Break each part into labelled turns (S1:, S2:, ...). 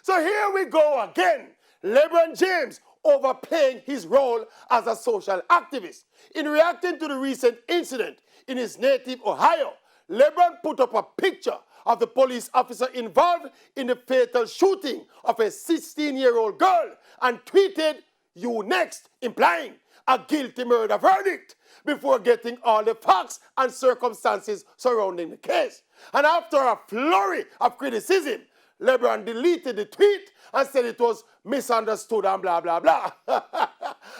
S1: So here we go again. LeBron James overplaying his role as a social activist. In reacting to the recent incident in his native Ohio, LeBron put up a picture of the police officer involved in the fatal shooting of a 16-year-old girl and tweeted, "You next," implying a guilty murder verdict, before getting all the facts and circumstances surrounding the case. And after a flurry of criticism, LeBron deleted the tweet and said it was misunderstood and blah, blah, blah.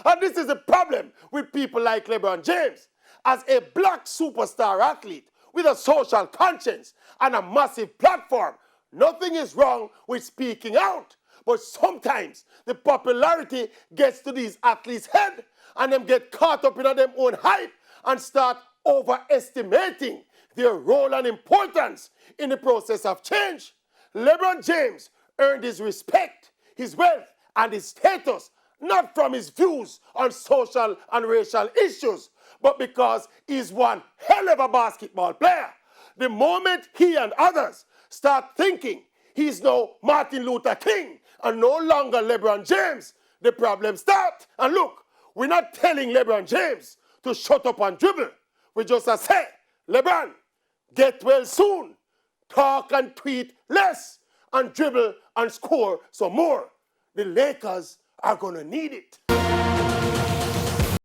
S1: And this is the problem with people like LeBron James. As a black superstar athlete with a social conscience and a massive platform, nothing is wrong with speaking out. But sometimes the popularity gets to these athletes' head and them get caught up in their own hype and start overestimating their role and importance in the process of change. LeBron James earned his respect, his wealth, and his status not from his views on social and racial issues, but because he's one hell of a basketball player. The moment he and others start thinking he's now Martin Luther King and no longer LeBron James, the problem starts. And look, we're not telling LeBron James to shut up and dribble. We just say, LeBron, get well soon. Talk and tweet less and dribble and score some more. The Lakers are going to need it.